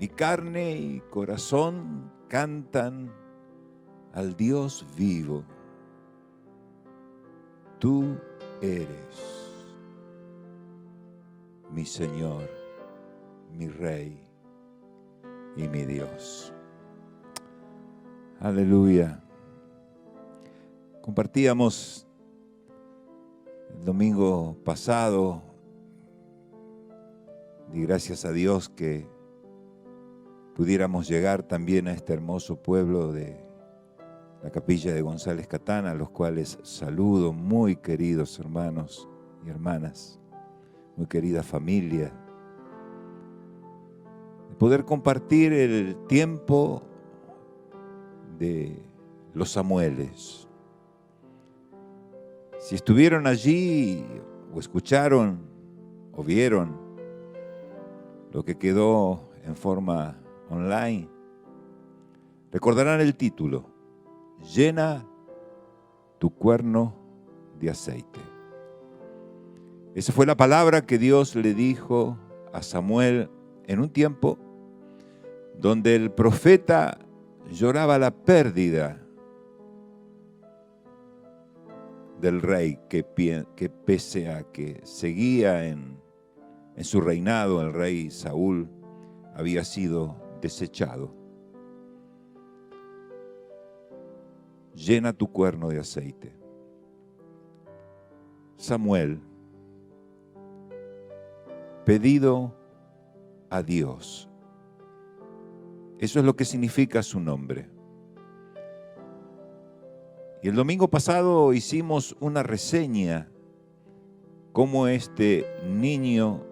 Mi carne y corazón cantan al Dios vivo. Tú eres mi Señor, mi Rey y mi Dios. Aleluya. Compartíamos el domingo pasado, y gracias a Dios que pudiéramos llegar también a este hermoso pueblo de la capilla de González Catán, a los cuales saludo, muy queridos hermanos y hermanas, muy querida familia. De poder compartir el tiempo de los Samueles. Si estuvieron allí o escucharon o vieron lo que quedó en forma online, recordarán el título: Llena tu cuerno de aceite. Esa fue la palabra que Dios le dijo a Samuel en un tiempo donde el profeta lloraba la pérdida del rey que pese a que seguía en su reinado, el rey Saúl había sido desechado. Llena tu cuerno de aceite. Samuel, pedido a Dios. Eso es lo que significa su nombre. Y el domingo pasado hicimos una reseña cómo este niño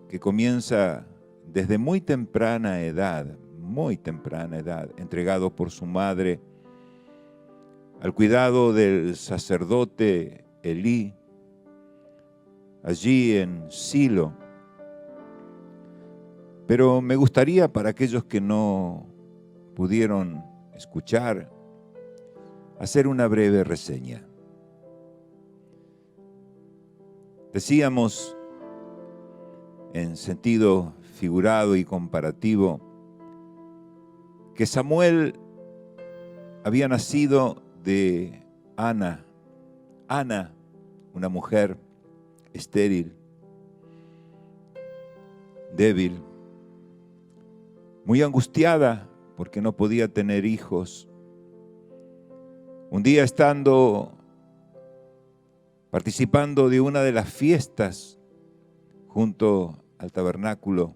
que comienza desde muy temprana edad, entregado por su madre al cuidado del sacerdote Elí, allí en Silo. Pero me gustaría, para aquellos que no pudieron escuchar, hacer una breve reseña. Decíamos, en sentido figurado y comparativo, que Samuel había nacido de Ana, una mujer estéril, débil, muy angustiada porque no podía tener hijos. Un día, participando de una de las fiestas junto al tabernáculo,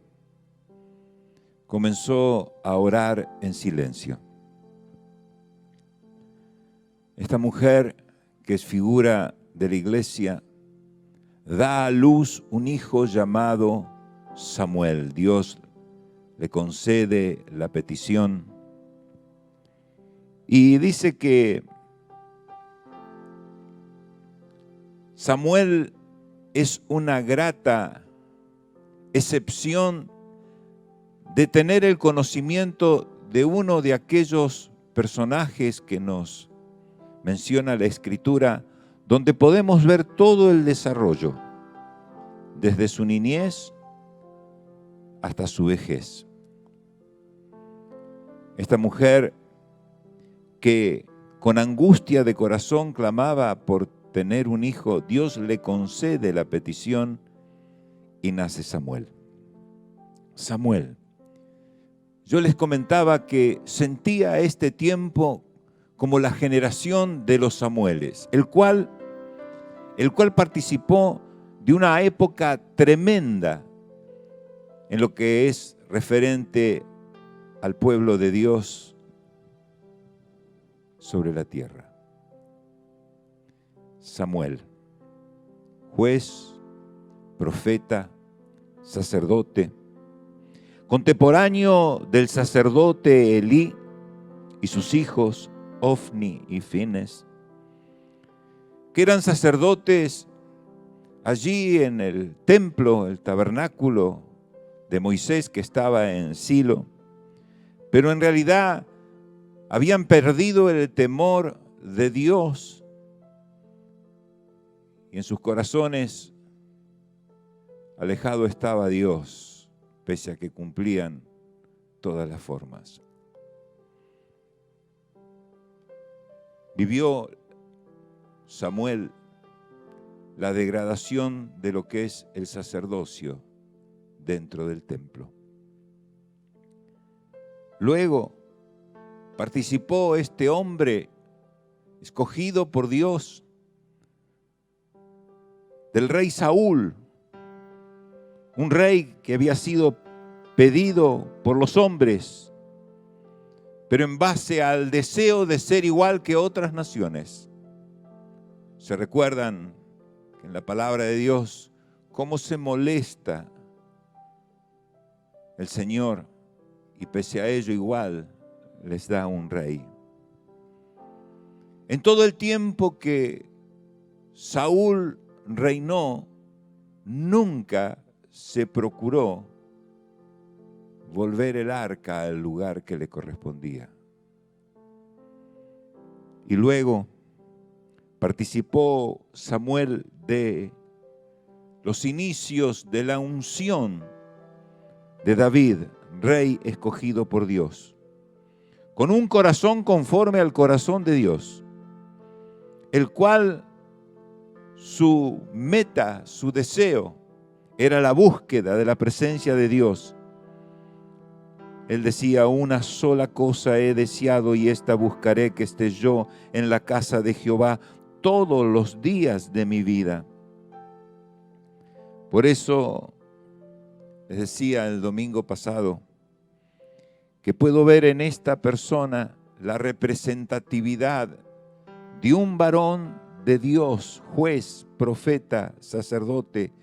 comenzó a orar en silencio. Esta mujer, que es figura de la iglesia, da a luz un hijo llamado Samuel. Dios le concede la petición y dice que Samuel es una grata excepción de tener el conocimiento de uno de aquellos personajes que nos menciona la Escritura, donde podemos ver todo el desarrollo, desde su niñez hasta su vejez. Esta mujer que con angustia de corazón clamaba por tener un hijo, Dios le concede la petición y nace Samuel. Samuel. Yo les comentaba que sentía este tiempo como la generación de los Samueles, el cual participó de una época tremenda en lo que es referente al pueblo de Dios sobre la tierra. Samuel, juez, profeta, sacerdote, contemporáneo del sacerdote Elí y sus hijos Ofni y Fines, que eran sacerdotes allí en el templo, el tabernáculo de Moisés que estaba en Silo, pero en realidad habían perdido el temor de Dios y en sus corazones alejado estaba Dios, pese a que cumplían todas las formas. Vivió Samuel la degradación de lo que es el sacerdocio dentro del templo. Luego participó este hombre escogido por Dios del rey Saúl, un rey que había sido pedido por los hombres, pero en base al deseo de ser igual que otras naciones. ¿Se recuerdan que en la palabra de Dios cómo se molesta el Señor y pese a ello igual les da un rey? En todo el tiempo que Saúl reinó, nunca se procuró volver el arca al lugar que le correspondía. Y luego participó Samuel de los inicios de la unción de David, rey escogido por Dios, con un corazón conforme al corazón de Dios, el cual su meta, su deseo, era la búsqueda de la presencia de Dios. Él decía: una sola cosa he deseado y esta buscaré, que esté yo en la casa de Jehová todos los días de mi vida. Por eso les decía el domingo pasado que puedo ver en esta persona la representatividad de un varón de Dios, juez, profeta, sacerdote,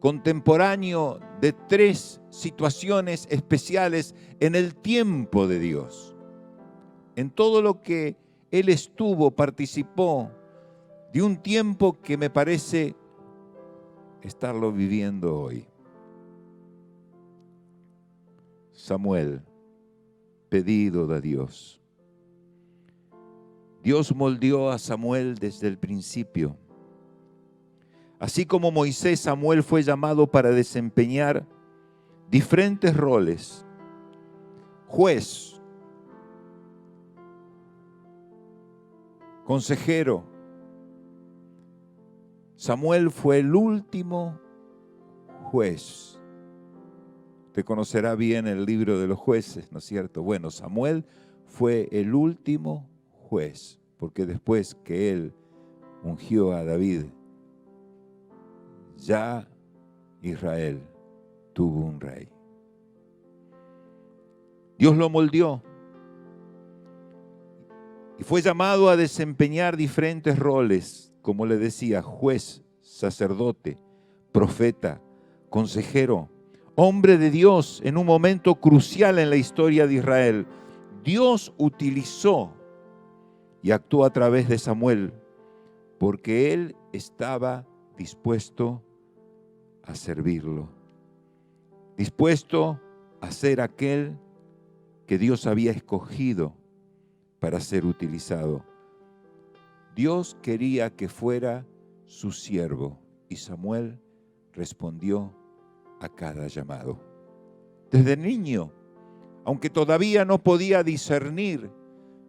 contemporáneo de 3 situaciones especiales en el tiempo de Dios. En todo lo que él estuvo, participó de un tiempo que me parece estarlo viviendo hoy. Samuel, pedido de Dios. Dios moldeó a Samuel desde el principio. Así como Moisés, Samuel fue llamado para desempeñar diferentes roles: juez, consejero. Samuel fue el último juez. Usted conocerá bien el libro de los jueces, ¿no es cierto? Bueno, Samuel fue el último juez, porque después que él ungió a David, ya Israel tuvo un rey. Dios lo moldeó y fue llamado a desempeñar diferentes roles, como le decía: juez, sacerdote, profeta, consejero, hombre de Dios en un momento crucial en la historia de Israel. Dios utilizó y actuó a través de Samuel porque él estaba dispuesto a servirlo, dispuesto a ser aquel que Dios había escogido para ser utilizado. Dios quería que fuera su siervo y Samuel respondió a cada llamado. Desde niño, aunque todavía no podía discernir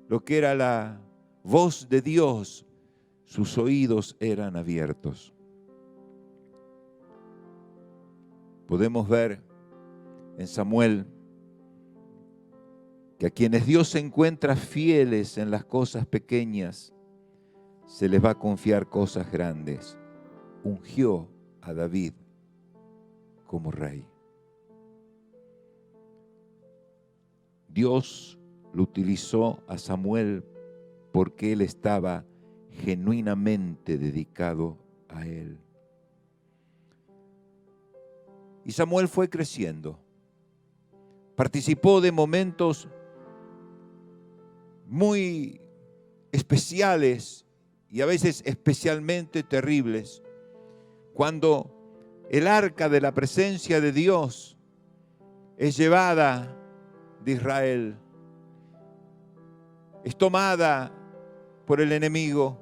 lo que era la voz de Dios, sus oídos eran abiertos. Podemos ver en Samuel que a quienes Dios se encuentra fieles en las cosas pequeñas, se les va a confiar cosas grandes. Ungió a David como rey. Dios lo utilizó a Samuel porque él estaba genuinamente dedicado a él. Y Samuel fue creciendo. Participó de momentos muy especiales y a veces especialmente terribles, cuando el arca de la presencia de Dios es llevada de Israel, es tomada por el enemigo,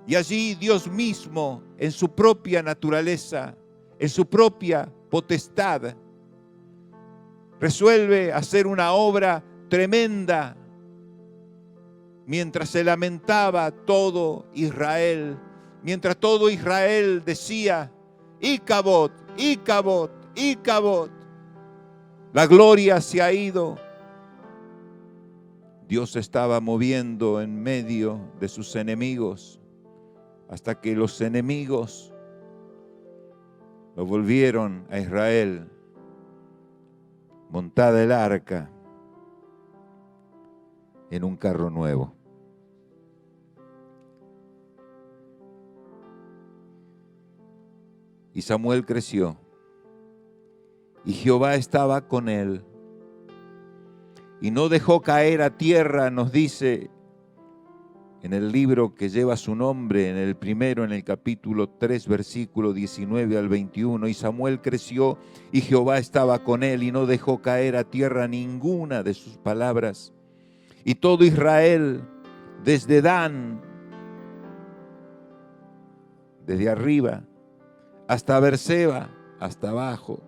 y allí Dios mismo, en su propia naturaleza, en su propia potestad, resuelve hacer una obra tremenda mientras se lamentaba todo Israel, mientras todo Israel decía: Icabod, Icabod, Icabod, la gloria se ha ido. Dios se estaba moviendo en medio de sus enemigos hasta que los enemigos lo volvieron a Israel montada el arca en un carro nuevo. Y Samuel creció, y Jehová estaba con él, y no dejó caer a tierra, nos dice en el libro que lleva su nombre, en el primero, en el capítulo 3, versículo 19 al 21, y Samuel creció, y Jehová estaba con él, y no dejó caer a tierra ninguna de sus palabras. Y todo Israel, desde Dan, desde arriba, hasta Berseba, hasta abajo,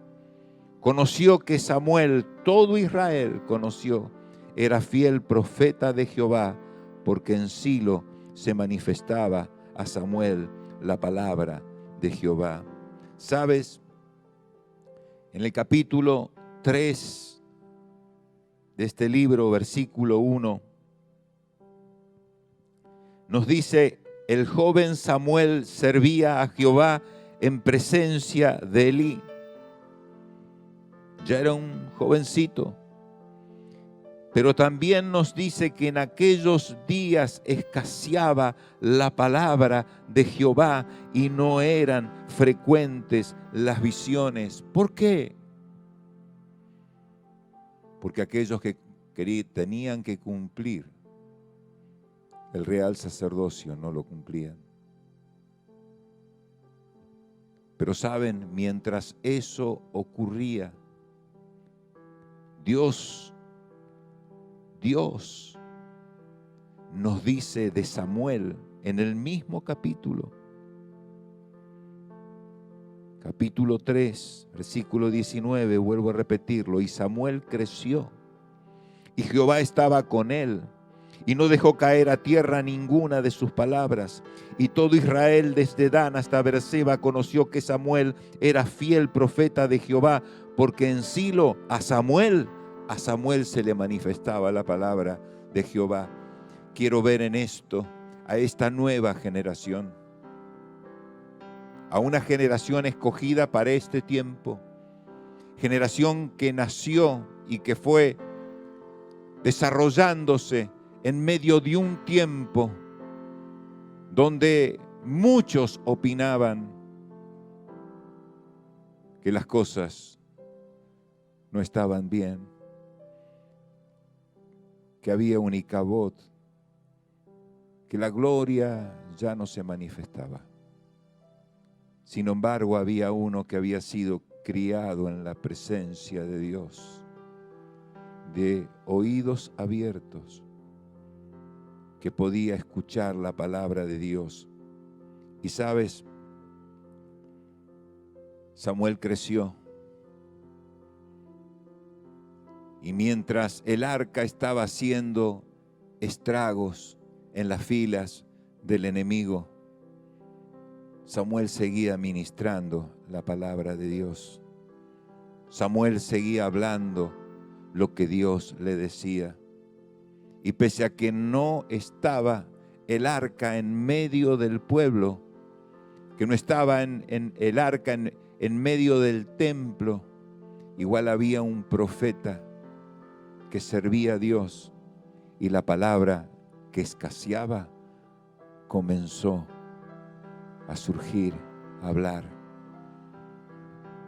conoció que Samuel, todo Israel conoció, era fiel profeta de Jehová, porque en Silo se manifestaba a Samuel la palabra de Jehová. ¿Sabes? En el capítulo 3 de este libro, versículo 1, nos dice: el joven Samuel servía a Jehová en presencia de Elí. Ya era un jovencito. Pero también nos dice que en aquellos días escaseaba la palabra de Jehová y no eran frecuentes las visiones. ¿Por qué? Porque aquellos que tenían que cumplir el real sacerdocio no lo cumplían. Pero saben, mientras eso ocurría, Dios nos dice de Samuel en el mismo capítulo 3, versículo 19, vuelvo a repetirlo: y Samuel creció, y Jehová estaba con él, y no dejó caer a tierra ninguna de sus palabras. Y todo Israel, desde Dan hasta Berseba, conoció que Samuel era fiel profeta de Jehová, porque en Silo a Samuel se le manifestaba la palabra de Jehová. Quiero ver en esto a esta nueva generación, a una generación escogida para este tiempo, generación que nació y que fue desarrollándose en medio de un tiempo donde muchos opinaban que las cosas no estaban bien, que había un Icabod, que la gloria ya no se manifestaba. Sin embargo, había uno que había sido criado en la presencia de Dios, de oídos abiertos, que podía escuchar la palabra de Dios. Y sabes, Samuel creció, y mientras el arca estaba haciendo estragos en las filas del enemigo, Samuel seguía ministrando la palabra de Dios. Samuel seguía hablando lo que Dios le decía. Y pese a que no estaba el arca en medio del pueblo, que no estaba en el arca en medio del templo, igual había un profeta que servía a Dios, y la palabra que escaseaba comenzó a surgir, a hablar.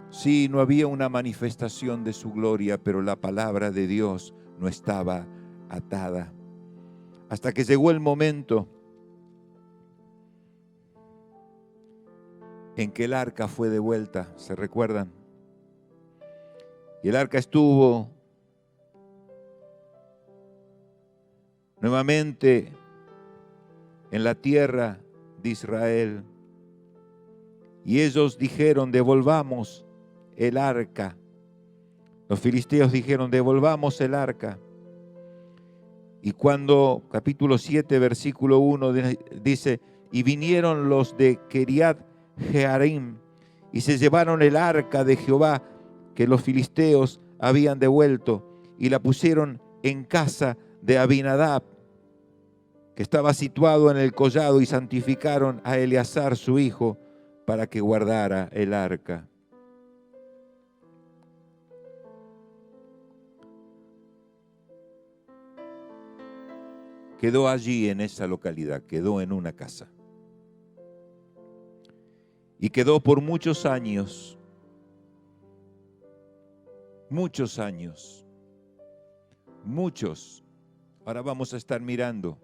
Sí, no había una manifestación de su gloria, pero la palabra de Dios no estaba atada. Hasta que llegó el momento en que el arca fue de vuelta, ¿se recuerdan? Y el arca estuvo nuevamente en la tierra de Israel. Y ellos dijeron: devolvamos el arca Los filisteos dijeron: devolvamos el arca. Y cuando, capítulo 7, versículo 1, dice: y vinieron los de Kiriat Jearim y se llevaron el arca de Jehová que los filisteos habían devuelto y la pusieron en casa de Abinadab, que estaba situado en el collado, y santificaron a Eleazar su hijo para que guardara el arca. Quedó allí en esa localidad, quedó en una casa. Y quedó por muchos años. Muchos años. Muchos. Ahora vamos a estar mirando.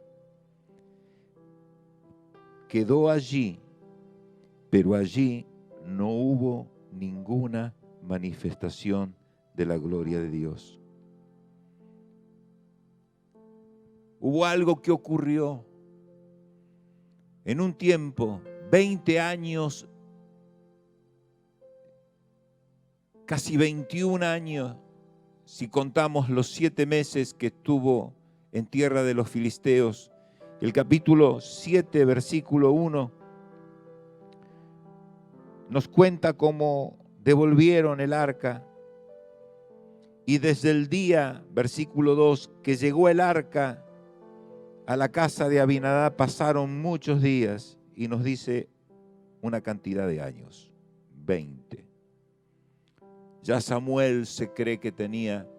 Quedó allí, pero allí no hubo ninguna manifestación de la gloria de Dios. Hubo algo que ocurrió en un tiempo, 20 años, casi 21 años, si contamos los 7 meses que estuvo en tierra de los filisteos. El capítulo 7, versículo 1, nos cuenta cómo devolvieron el arca. Y desde el día, versículo 2, que llegó el arca a la casa de Abinadab, pasaron muchos días, y nos dice una cantidad de años, 20. Ya Samuel se cree que tenía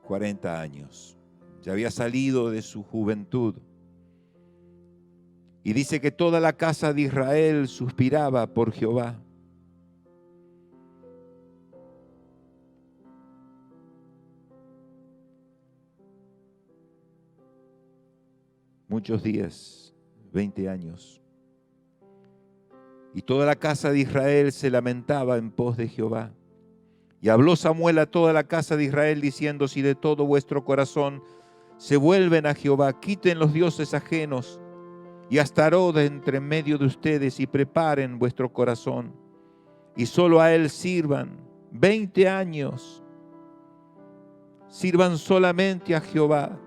40 años. Ya había salido de su juventud. Y dice que toda la casa de Israel suspiraba por Jehová. Muchos días, 20 años. Y toda la casa de Israel se lamentaba en pos de Jehová. Y habló Samuel a toda la casa de Israel diciendo: si de todo vuestro corazón se vuelven a Jehová, quiten los dioses ajenos y Astarot de entre medio de ustedes, y preparen vuestro corazón y solo a él sirvan 20 años. Sirvan solamente a Jehová.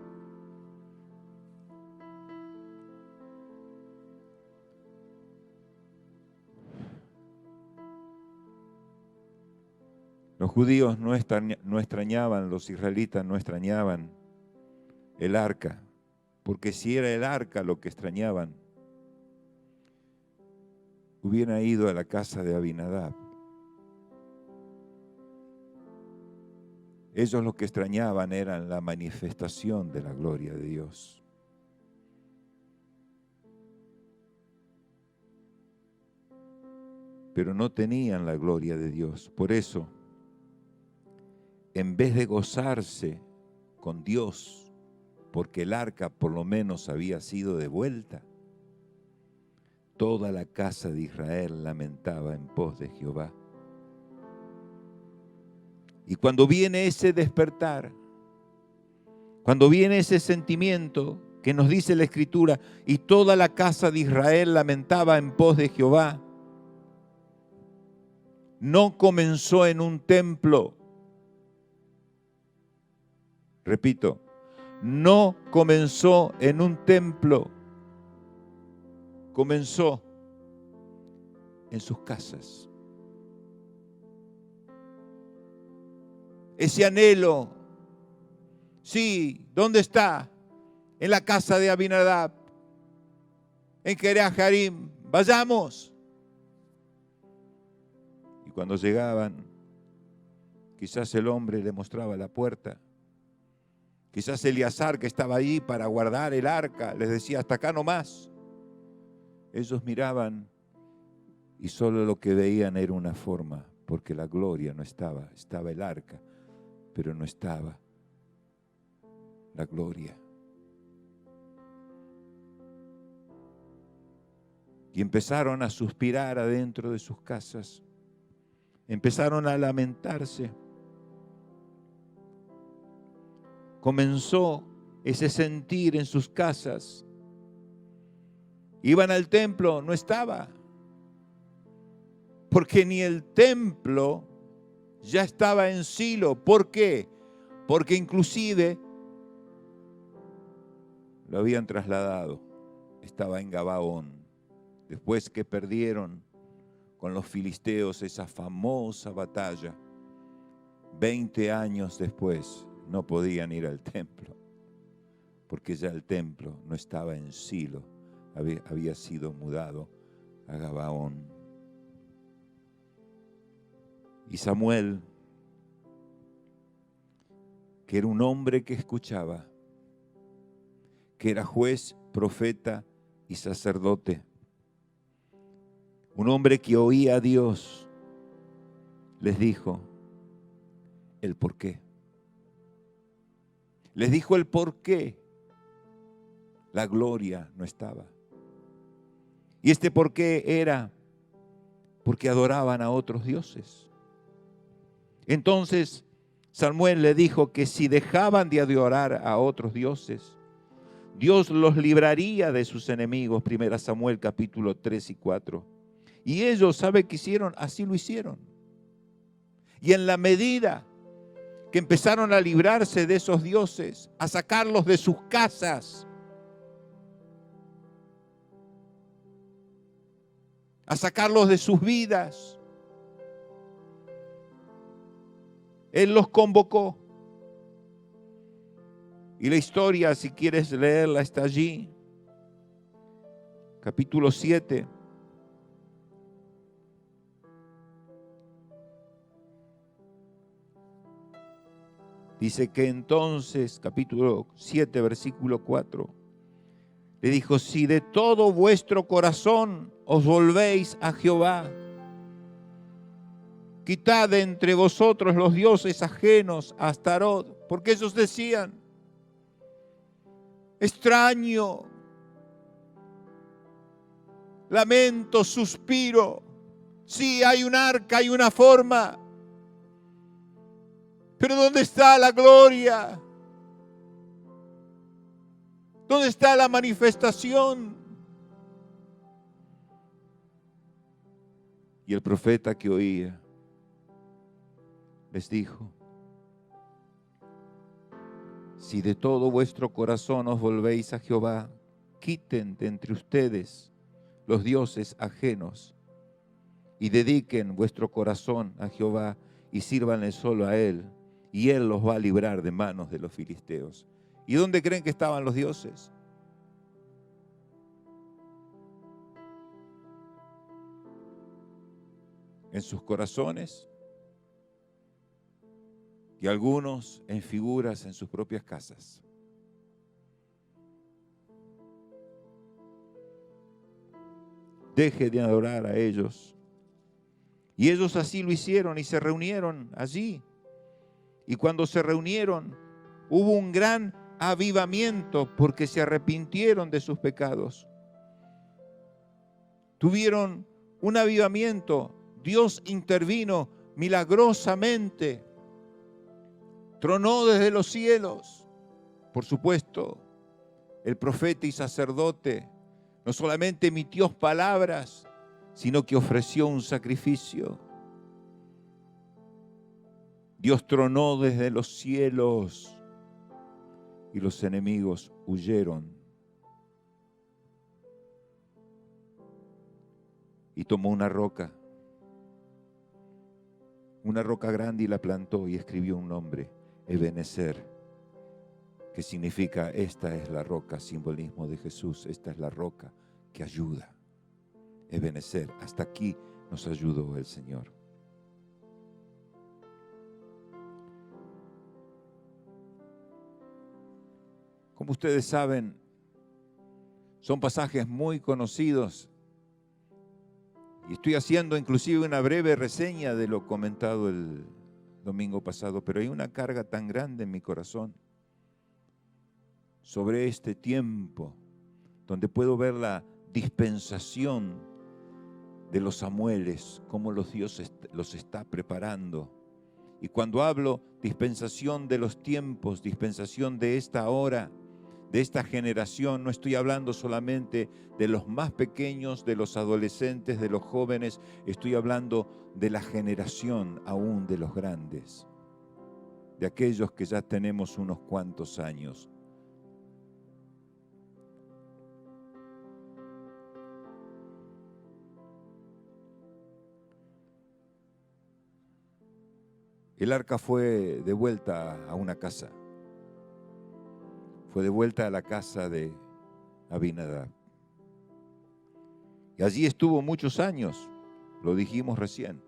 Los judíos no extrañaban, los israelitas no extrañaban el arca, porque si era el arca lo que extrañaban, hubieran ido a la casa de Abinadab. Ellos lo que extrañaban era la manifestación de la gloria de Dios. Pero no tenían la gloria de Dios. Por eso, en vez de gozarse con Dios, porque el arca por lo menos había sido devuelta, toda la casa de Israel lamentaba en pos de Jehová. Y cuando viene ese despertar, cuando viene ese sentimiento que nos dice la Escritura, y toda la casa de Israel lamentaba en pos de Jehová, no comenzó en un templo. Repito, no comenzó en un templo, comenzó en sus casas. Ese anhelo, sí, ¿dónde está? En la casa de Abinadab, en Kiriat Jearim, vayamos. Y cuando llegaban, quizás el hombre le mostraba la puerta. Quizás Eleazar, que estaba allí para guardar el arca, les decía: hasta acá nomás. Ellos miraban y solo lo que veían era una forma, porque la gloria no estaba. Estaba el arca, pero no estaba la gloria. Y empezaron a suspirar adentro de sus casas. Empezaron a lamentarse. Comenzó ese sentir en sus casas. Iban al templo, no estaba. Porque ni el templo ya estaba en Silo. ¿Por qué? Porque inclusive lo habían trasladado. Estaba en Gabaón. Después que perdieron con los filisteos esa famosa batalla, 20 años después no podían ir al templo, porque ya el templo no estaba en Silo, había sido mudado a Gabaón. Y Samuel, que era un hombre que escuchaba, que era juez, profeta y sacerdote, un hombre que oía a Dios, les dijo el por qué. Les dijo el por qué la gloria no estaba. Y este por qué era porque adoraban a otros dioses. Entonces Samuel le dijo que si dejaban de adorar a otros dioses, Dios los libraría de sus enemigos. 1 Samuel capítulo 3 y 4. Y ellos, ¿sabe qué hicieron? Así lo hicieron. Y en la medida que empezaron a librarse de esos dioses, a sacarlos de sus casas, a sacarlos de sus vidas, Él los convocó. Y la historia, si quieres leerla, está allí. Capítulo 7. Dice que entonces, capítulo 7, versículo 4, le dijo: si de todo vuestro corazón os volvéis a Jehová, quitad de entre vosotros los dioses ajenos a Astarot, porque ellos decían: extraño, lamento, suspiro. Sí, hay un arca, hay una forma, pero ¿dónde está la gloria? ¿Dónde está la manifestación? Y el profeta que oía les dijo: si de todo vuestro corazón os volvéis a Jehová, quiten de entre ustedes los dioses ajenos y dediquen vuestro corazón a Jehová y sírvanle solo a Él, y Él los va a librar de manos de los filisteos. ¿Y dónde creen que estaban los dioses? En sus corazones, y algunos en figuras en sus propias casas. Deje de adorar a ellos. Y ellos así lo hicieron y se reunieron allí. Y cuando se reunieron, hubo un gran avivamiento porque se arrepintieron de sus pecados. Tuvieron un avivamiento. Dios intervino milagrosamente. Tronó desde los cielos. Por supuesto, el profeta y sacerdote no solamente emitió palabras, sino que ofreció un sacrificio. Dios tronó desde los cielos y los enemigos huyeron. Y tomó una roca grande, y la plantó y escribió un nombre: Ebenezer, que significa esta es la roca, simbolismo de Jesús, esta es la roca que ayuda. Ebenezer, hasta aquí nos ayudó el Señor. Como ustedes saben, son pasajes muy conocidos y estoy haciendo inclusive una breve reseña de lo comentado el domingo pasado, pero hay una carga tan grande en mi corazón sobre este tiempo donde puedo ver la dispensación de los Samueles, cómo los dioses los está preparando. Y cuando hablo dispensación de los tiempos, dispensación de esta hora, de esta generación. No estoy hablando solamente de los más pequeños, de los adolescentes, de los jóvenes. Estoy hablando de la generación aún de los grandes, de aquellos que ya tenemos unos cuantos años. El arca fue de vuelta a una casa. Fue de vuelta a la casa de Abinadab. Y allí estuvo muchos años, lo dijimos recién.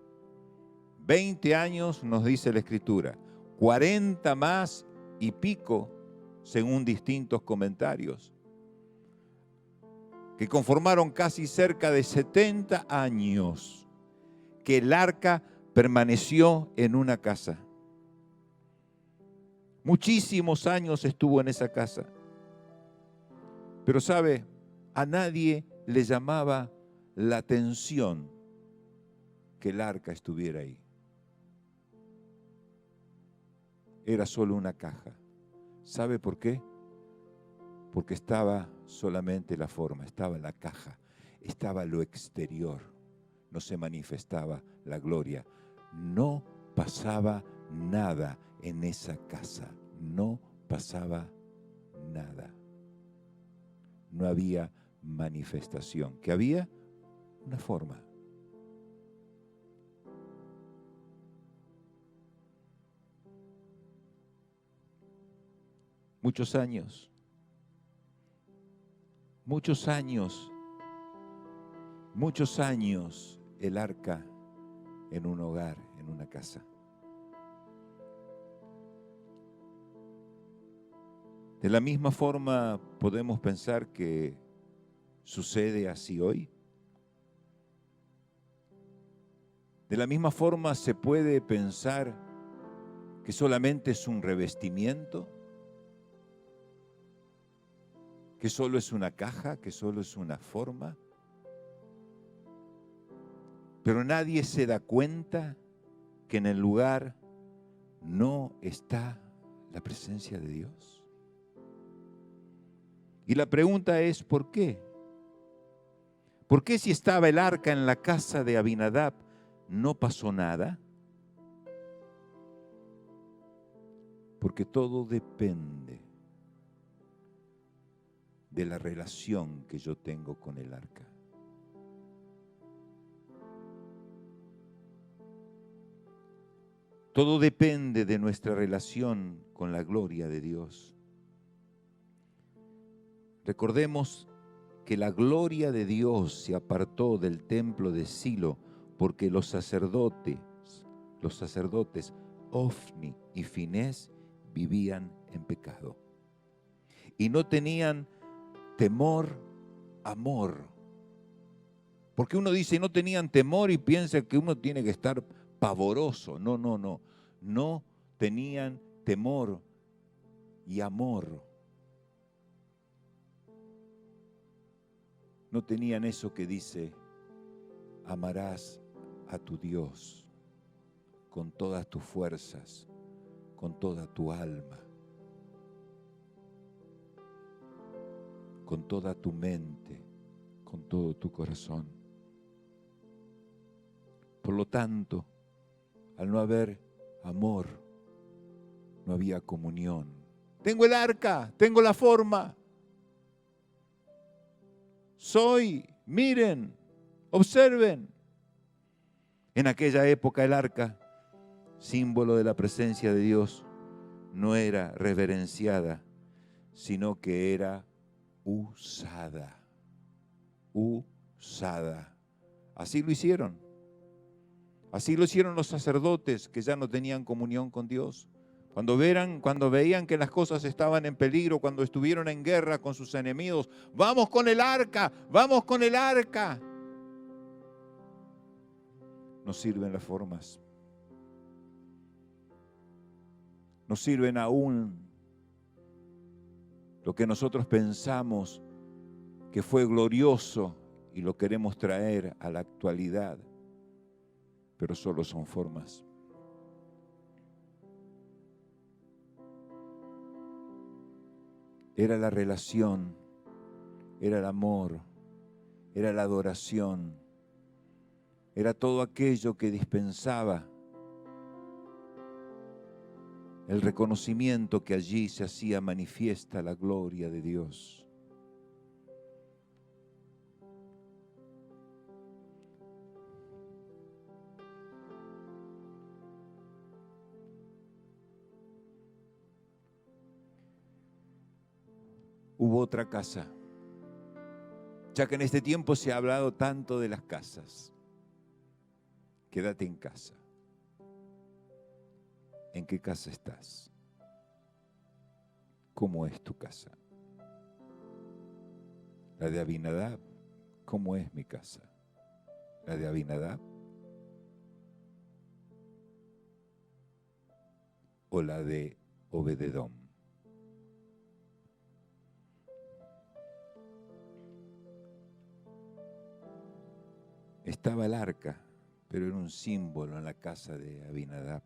20 años nos dice la Escritura, 40 más y pico, según distintos comentarios, que conformaron casi cerca de 70 años que el arca permaneció en una casa. Muchísimos años estuvo en esa casa. Pero sabe, a nadie le llamaba la atención que el arca estuviera ahí. Era solo una caja. ¿Sabe por qué? Porque estaba solamente la forma, estaba la caja, estaba lo exterior. No se manifestaba la gloria. No pasaba nada en esa casa. No pasaba nada. No había manifestación. ¿Qué había? Una forma. Muchos años el arca en un hogar, en una casa. De la misma forma podemos pensar que sucede así hoy. De la misma forma se puede pensar que solamente es un revestimiento, que solo es una caja, que solo es una forma. Pero nadie se da cuenta que en el lugar no está la presencia de Dios. Y la pregunta es, ¿por qué? ¿Por qué si estaba el arca en la casa de Abinadab no pasó nada? Porque todo depende de la relación que yo tengo con el arca. Todo depende de nuestra relación con la gloria de Dios. Recordemos que la gloria de Dios se apartó del templo de Silo porque los sacerdotes Ofni y Finés vivían en pecado y no tenían temor, amor. Porque uno dice no tenían temor y piensa que uno tiene que estar pavoroso. No. No tenían temor y amor. No tenían eso que dice, amarás a tu Dios con todas tus fuerzas, con toda tu alma, con toda tu mente, con todo tu corazón. Por lo tanto, al no haber amor, no había comunión. Tengo el arca, tengo la forma. Soy, miren, observen. En aquella época el arca, símbolo de la presencia de Dios, no era reverenciada, sino que era usada. Usada. Así lo hicieron. Así lo hicieron los sacerdotes que ya no tenían comunión con Dios. Cuando veían que las cosas estaban en peligro, cuando estuvieron en guerra con sus enemigos, vamos con el arca, vamos con el arca. Nos sirven las formas. Nos sirven aún lo que nosotros pensamos que fue glorioso y lo queremos traer a la actualidad, pero solo son formas. Era la relación, era el amor, era la adoración, era todo aquello que dispensaba el reconocimiento que allí se hacía manifiesta la gloria de Dios. Hubo otra casa, ya que en este tiempo se ha hablado tanto de las casas. Quédate en casa. ¿En qué casa estás? ¿Cómo es tu casa? La de Abinadab, ¿cómo es mi casa? La de Abinadab o la de Obededom. Estaba el arca, pero era un símbolo en la casa de Abinadab.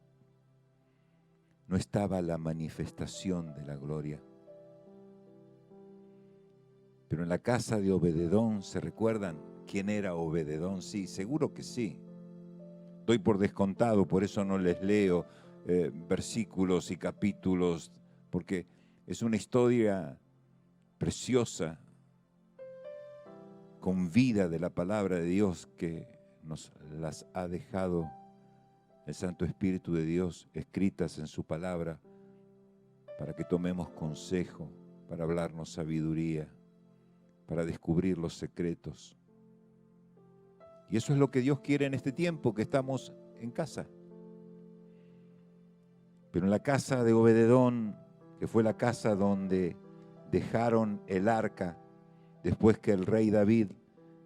No estaba la manifestación de la gloria. Pero en la casa de Obededón, ¿se recuerdan quién era Obededón? Sí, seguro que sí. Doy por descontado, por eso no les leo versículos y capítulos, porque es una historia preciosa, con vida de la palabra de Dios que nos las ha dejado el Santo Espíritu de Dios escritas en su palabra para que tomemos consejo, para hablarnos sabiduría, para descubrir los secretos. Y eso es lo que Dios quiere en este tiempo que estamos en casa. Pero en la casa de Obededón, que fue la casa donde dejaron el arca, después que el rey David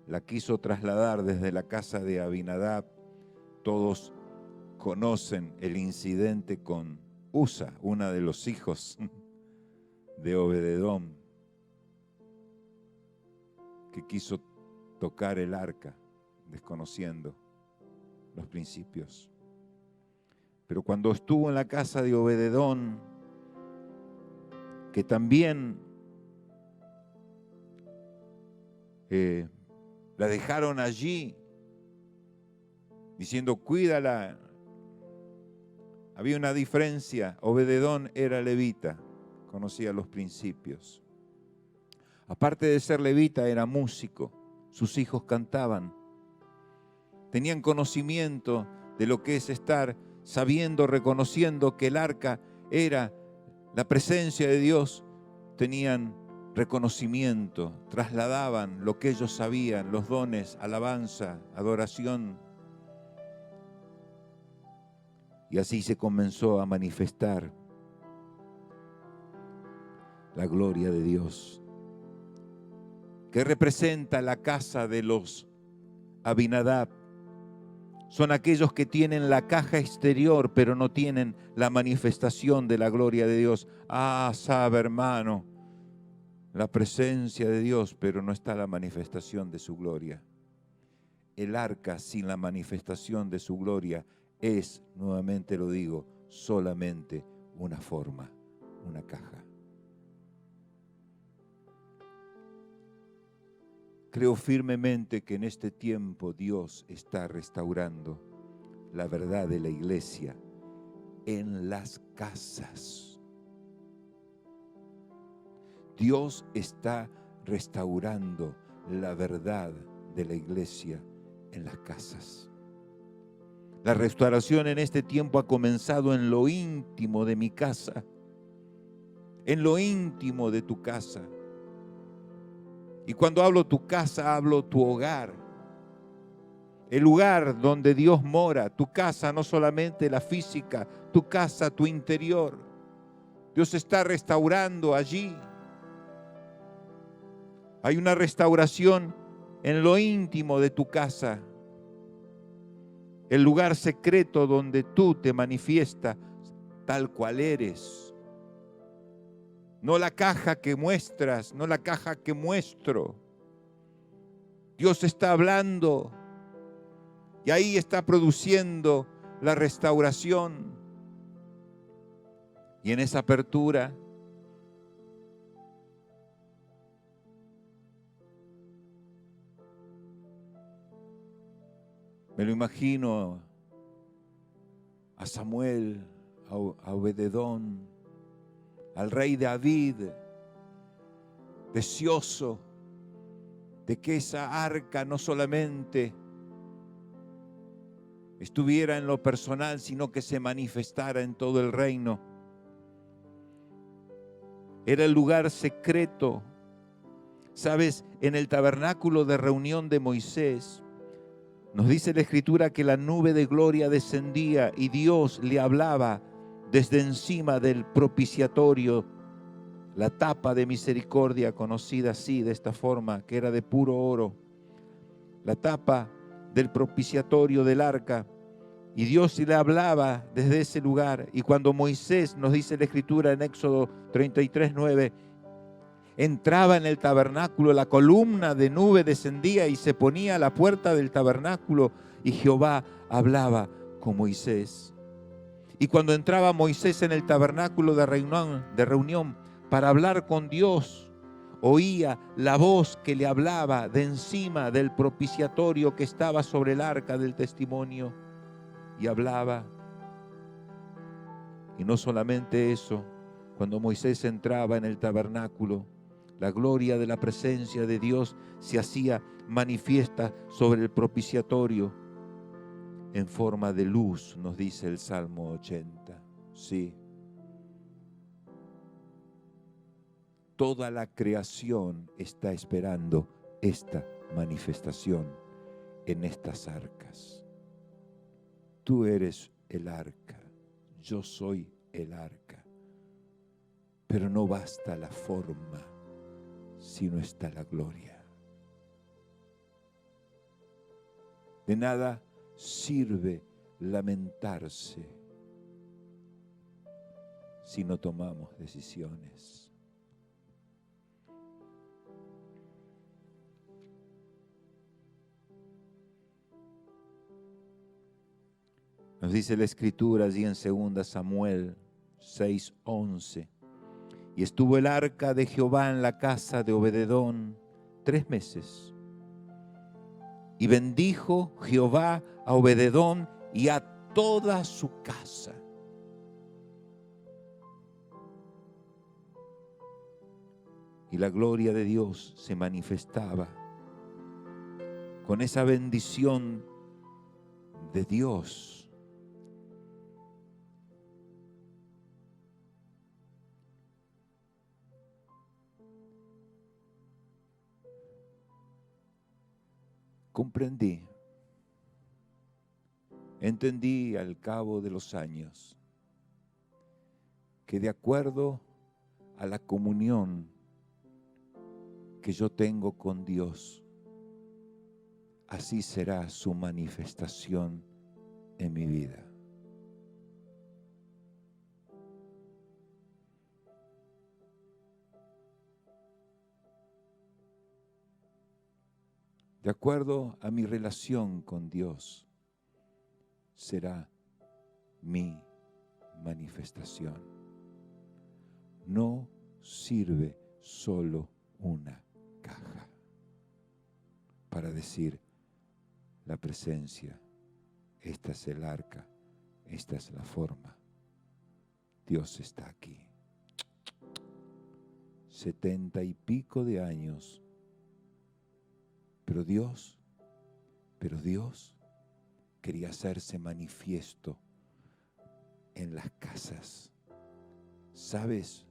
la quiso trasladar desde la casa de Abinadab, todos conocen el incidente con Usa, una de los hijos de Obededón, que quiso tocar el arca, desconociendo los principios. Pero cuando estuvo en la casa de Obededón, que también la dejaron allí, diciendo, cuídala. Había una diferencia. Obededón era levita, conocía los principios. Aparte de ser levita, era músico. Sus hijos cantaban. Tenían conocimiento de lo que es estar sabiendo, reconociendo que el arca era la presencia de Dios. Tenían reconocimiento, trasladaban lo que ellos sabían, los dones, alabanza, adoración. Y así se comenzó a manifestar la gloria de Dios, que representa la casa de los Abinadab. Son aquellos que tienen la caja exterior, pero no tienen la manifestación de la gloria de Dios. Ah, sabe, hermano, la presencia de Dios, pero no está la manifestación de su gloria. El arca sin la manifestación de su gloria es, nuevamente lo digo, solamente una forma, una caja. Creo firmemente que en este tiempo Dios está restaurando la verdad de la iglesia en las casas. Dios está restaurando la verdad de la iglesia en las casas. La restauración en este tiempo ha comenzado en lo íntimo de mi casa, en lo íntimo de tu casa. Y cuando hablo tu casa, hablo tu hogar, el lugar donde Dios mora, tu casa, no solamente la física, tu casa, tu interior. Dios está restaurando allí. Hay una restauración en lo íntimo de tu casa, el lugar secreto donde tú te manifiestas tal cual eres. No la caja que muestras, no la caja que muestro. Dios está hablando y ahí está produciendo la restauración. Y en esa apertura Me lo imagino a Samuel, a Obededón, al rey David, deseoso de que esa arca no solamente estuviera en lo personal, sino que se manifestara en todo el reino. Era el lugar secreto. Sabes, en el tabernáculo de reunión de Moisés, nos dice la Escritura que la nube de gloria descendía y Dios le hablaba desde encima del propiciatorio, la tapa de misericordia, conocida así, de esta forma, que era de puro oro, la tapa del propiciatorio del arca, y Dios le hablaba desde ese lugar. Y cuando Moisés, nos dice la Escritura en Éxodo 33:9, entraba en el tabernáculo, la columna de nube descendía y se ponía a la puerta del tabernáculo, y Jehová hablaba con Moisés. Y cuando entraba Moisés en el tabernáculo de reunión para hablar con Dios, oía la voz que le hablaba de encima del propiciatorio que estaba sobre el arca del testimonio, y hablaba. Y no solamente eso, cuando Moisés entraba en el tabernáculo, la gloria de la presencia de Dios se hacía manifiesta sobre el propiciatorio en forma de luz, nos dice el Salmo 80. Sí. Toda la creación está esperando esta manifestación en estas arcas. Tú eres el arca, yo soy el arca, pero no basta la forma, sino está la gloria. De nada sirve lamentarse si no tomamos decisiones. Nos dice la Escritura allí en 2 Samuel 6:11. Y estuvo el arca de Jehová en la casa de Obededón 3 meses. Y bendijo Jehová a Obededón y a toda su casa. Y la gloria de Dios se manifestaba con esa bendición de Dios. Comprendí, entendí al cabo de los años que de acuerdo a la comunión que yo tengo con Dios, así será su manifestación en mi vida. De acuerdo a mi relación con Dios, será mi manifestación. No sirve solo una caja para decir la presencia, esta es el arca, esta es la forma. Dios está aquí. 70 y pico de años. Pero Dios quería hacerse manifiesto en las casas. ¿Sabes?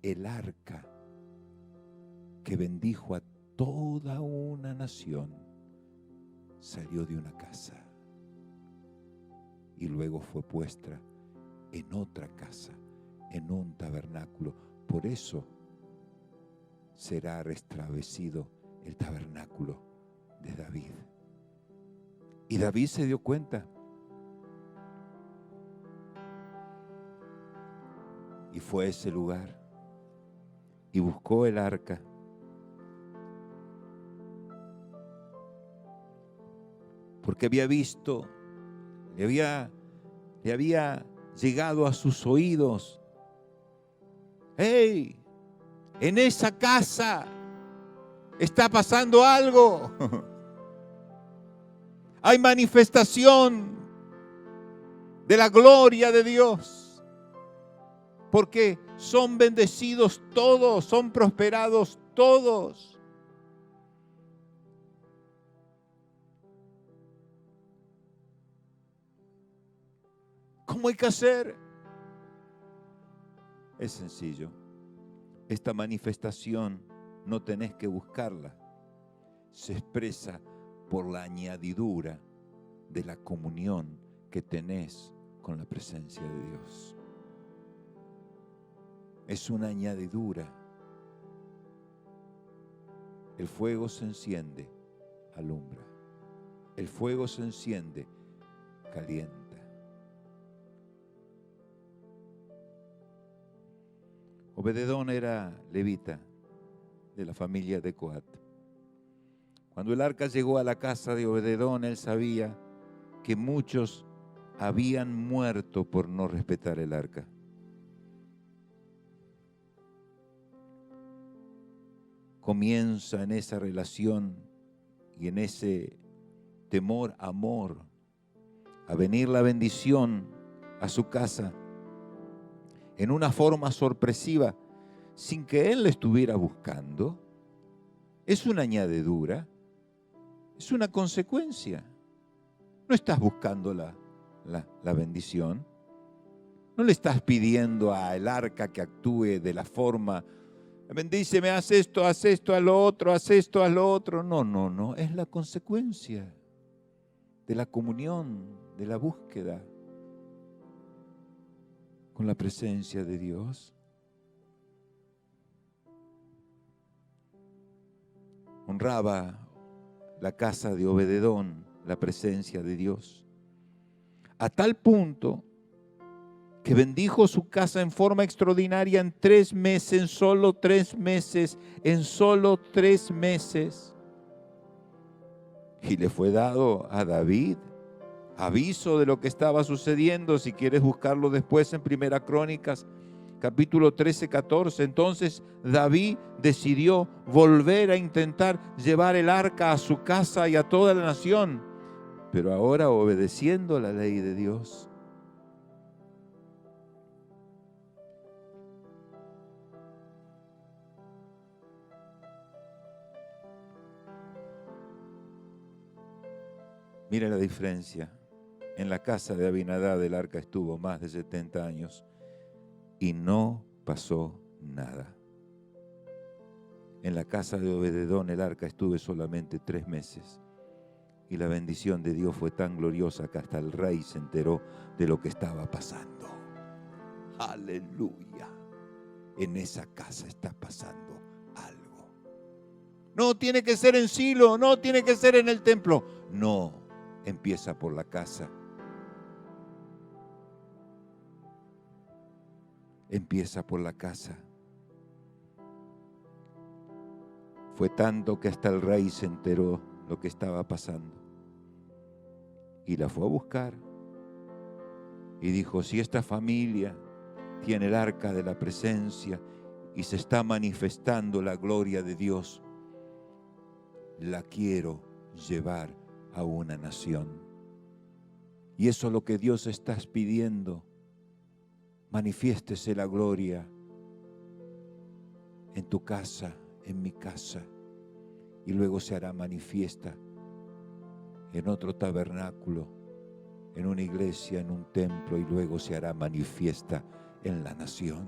El arca que bendijo a toda una nación salió de una casa y luego fue puesta en otra casa, en un tabernáculo. Por eso será restablecido el tabernáculo de David. Y David se dio cuenta. Y fue a ese lugar y buscó el arca. Porque había visto, le había llegado a sus oídos: ¡hey! En esa casa está pasando algo. hay manifestación de la gloria de Dios. Porque son bendecidos todos, son prosperados todos. ¿Cómo hay que hacer? Es sencillo. Esta manifestación no tenés que buscarla. Se expresa por la añadidura de la comunión que tenés con la presencia de Dios. Es una añadidura. El fuego se enciende, alumbra. El fuego se enciende, calienta. Obededón era levita de la familia de Coat. Cuando el arca llegó a la casa de Obededón, él sabía que muchos habían muerto por no respetar el arca. Comienza en esa relación y en ese temor, amor, a venir la bendición a su casa en una forma sorpresiva, sin que él la estuviera buscando. Es una añadidura, es una consecuencia. No estás buscando la bendición. No le estás pidiendo al arca que actúe de la forma, bendíceme, haz esto, haz lo otro, haz esto, haz lo otro. No, es la consecuencia de la comunión, de la búsqueda con la presencia de Dios. Honraba la casa de Obededón, la presencia de Dios, a tal punto que bendijo su casa en forma extraordinaria en 3 meses, en solo 3 meses, Y le fue dado a David aviso de lo que estaba sucediendo. Si quieres buscarlo después en Primera Crónicas, capítulo 13, 14. Entonces David decidió volver a intentar llevar el arca a su casa y a toda la nación, pero ahora obedeciendo la ley de Dios. Mira la diferencia. En la casa de Abinadab el arca estuvo más de 70 años y no pasó nada. En la casa de Obededón el arca estuvo solamente 3 meses y la bendición de Dios fue tan gloriosa que hasta el rey se enteró de lo que estaba pasando. Aleluya. En esa casa está pasando algo. No tiene que ser en Silo, no tiene que ser en el templo. No, empieza por la casa. Empieza por la casa. Fue tanto que hasta el rey se enteró lo que estaba pasando. Y la fue a buscar. Y dijo, si esta familia tiene el arca de la presencia y se está manifestando la gloria de Dios, la quiero llevar a una nación. Y eso es lo que Dios está pidiendo. Manifiéstese la gloria en tu casa, en mi casa, y luego se hará manifiesta en otro tabernáculo, en una iglesia, en un templo, y luego se hará manifiesta en la nación.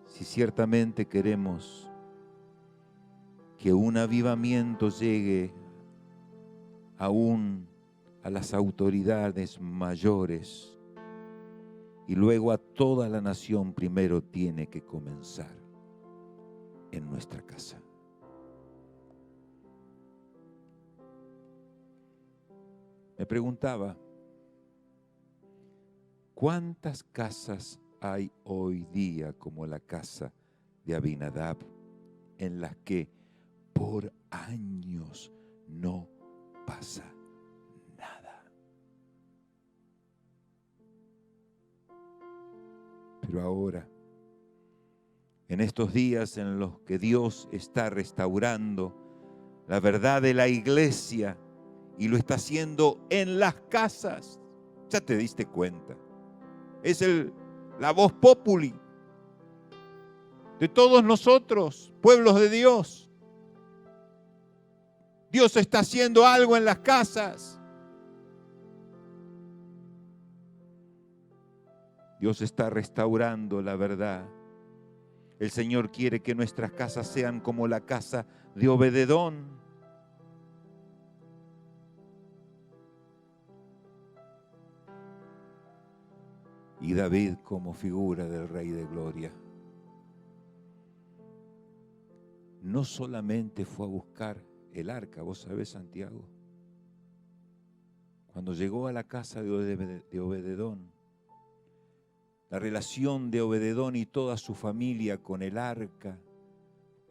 Si ciertamente queremos que un avivamiento llegue aún a las autoridades mayores y luego a toda la nación, primero tiene que comenzar en nuestra casa. Me preguntaba, ¿cuántas casas hay hoy día como la casa de Abinadab en las que por años no pasa nada? Pero ahora En estos días en los que Dios está restaurando la verdad de la iglesia y lo está haciendo en las casas, ya te diste cuenta. Es la voz populi de todos nosotros, pueblos de Dios. Dios está haciendo algo en las casas. Dios está restaurando la verdad. El Señor quiere que nuestras casas sean como la casa de Obededón. Y David como figura del Rey de Gloria. No solamente fue a buscar el arca, vos sabés, Santiago. Cuando llegó a la casa de Obededón, la relación de Obededón y toda su familia con el arca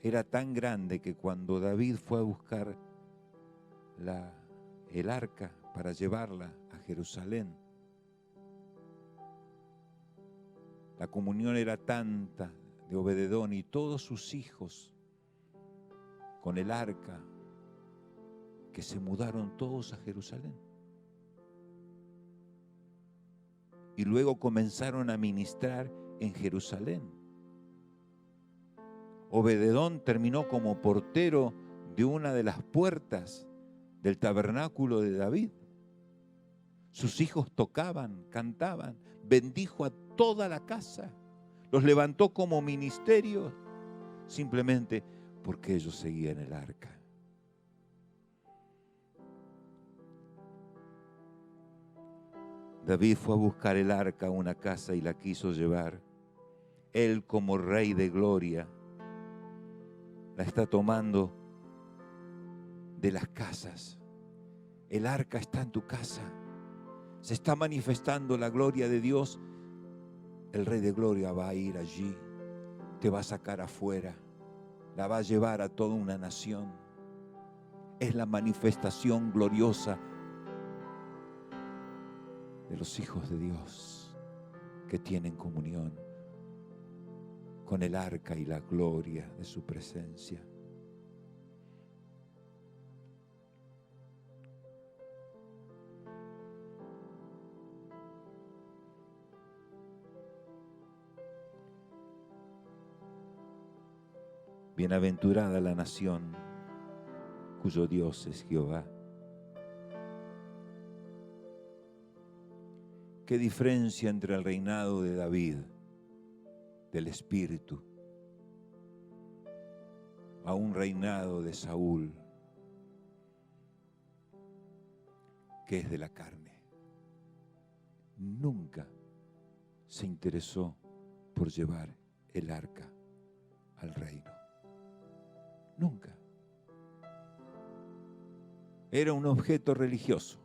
era tan grande que cuando David fue a buscar el arca para llevarla a Jerusalén, la comunión era tanta de Obededón y todos sus hijos con el arca que se mudaron todos a Jerusalén. Y luego comenzaron a ministrar en Jerusalén. Obededón terminó como portero de una de las puertas del tabernáculo de David. Sus hijos tocaban, cantaban, bendijo a toda la casa, los levantó como ministerio, simplemente porque ellos seguían el arca. David fue a buscar el arca a una casa y la quiso llevar. Él como Rey de Gloria la está tomando de las casas. El arca está en tu casa. Se está manifestando la gloria de Dios. El Rey de Gloria va a ir allí, te va a sacar afuera, la va a llevar a toda una nación. Es la manifestación gloriosa de los hijos de Dios que tienen comunión con el arca y la gloria de su presencia. Bienaventurada la nación cuyo Dios es Jehová. ¿Qué diferencia entre el reinado de David, del Espíritu, a un reinado de Saúl, que es de la carne? Nunca se interesó por llevar el arca al reino. Nunca. Era un objeto religioso.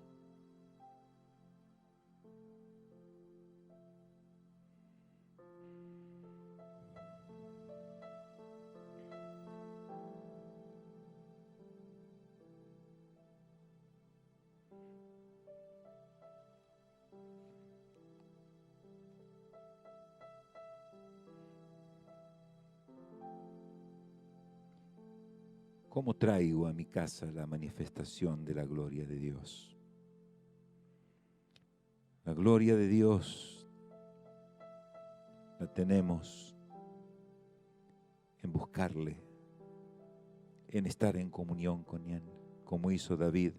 ¿Cómo traigo a mi casa la manifestación de la gloria de Dios? La gloria de Dios la tenemos en buscarle, en estar en comunión con Él, como hizo David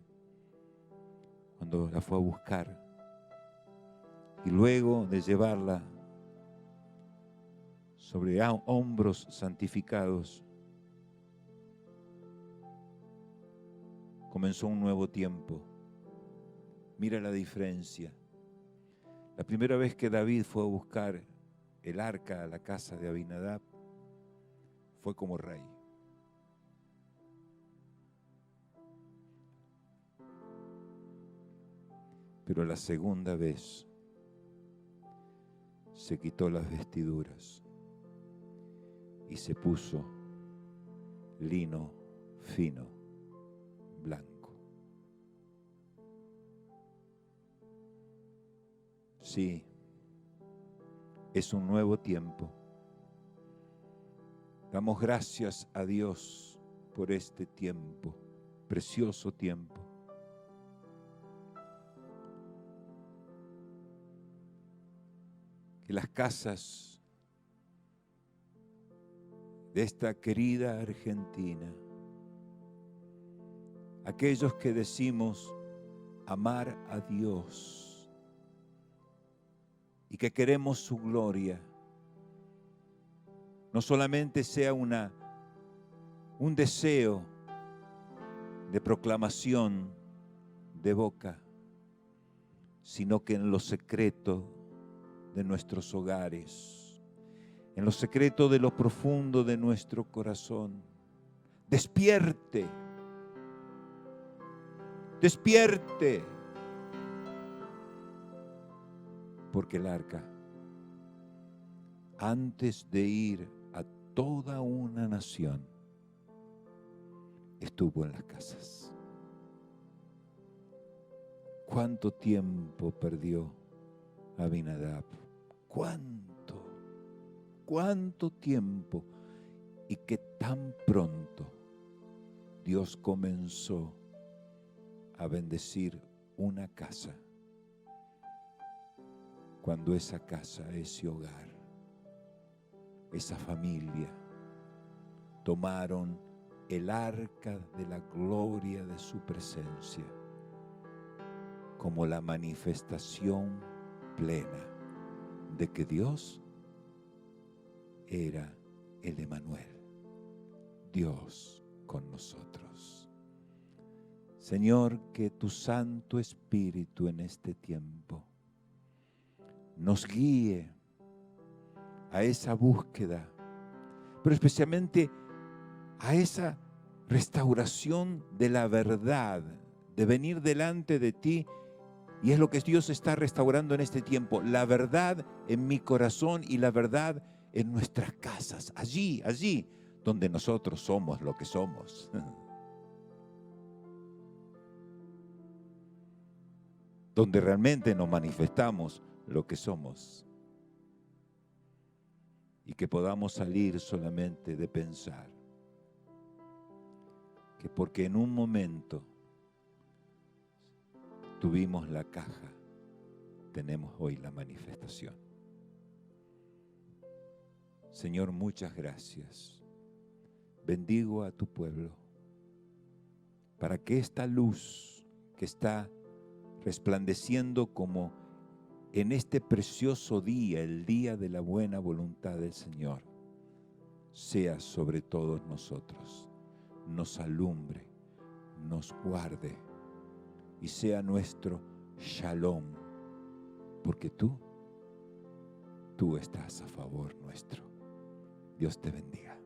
cuando la fue a buscar. Y luego de llevarla sobre hombros santificados, comenzó un nuevo tiempo. Mira la diferencia. La primera vez que David fue a buscar el arca a la casa de Abinadab, fue como rey. Pero la segunda vez se quitó las vestiduras y se puso lino fino, blanco. Sí, es un nuevo tiempo. Damos gracias a Dios por este tiempo, precioso tiempo. Que las casas de esta querida Argentina, aquellos que decimos amar a Dios y que queremos su gloria, no solamente sea un deseo de proclamación de boca, sino que en lo secreto de nuestros hogares, en lo secreto de lo profundo de nuestro corazón, despierte, despierte, porque el arca, antes de ir a toda una nación, estuvo en las casas. ¿Cuánto tiempo perdió Abinadab? ¿Cuánto tiempo? Y que tan pronto Dios comenzó a bendecir una casa, cuando esa casa, ese hogar, esa familia tomaron el arca de la gloria de su presencia como la manifestación plena de que Dios era el Emmanuel, Dios con nosotros. Señor, que tu Santo Espíritu en este tiempo nos guíe a esa búsqueda, pero especialmente a esa restauración de la verdad, de venir delante de ti. Y es lo que Dios está restaurando en este tiempo, la verdad en mi corazón y la verdad en nuestras casas, allí donde nosotros somos lo que somos. Donde realmente nos manifestamos lo que somos. Y que podamos salir solamente de pensar que porque en un momento tuvimos la caja, tenemos hoy la manifestación. Señor, muchas gracias. Bendigo a tu pueblo para que esta luz que está resplandeciendo como en este precioso día, el día de la buena voluntad del Señor, sea sobre todos nosotros, nos alumbre, nos guarde y sea nuestro shalom, porque tú estás a favor nuestro. Dios te bendiga.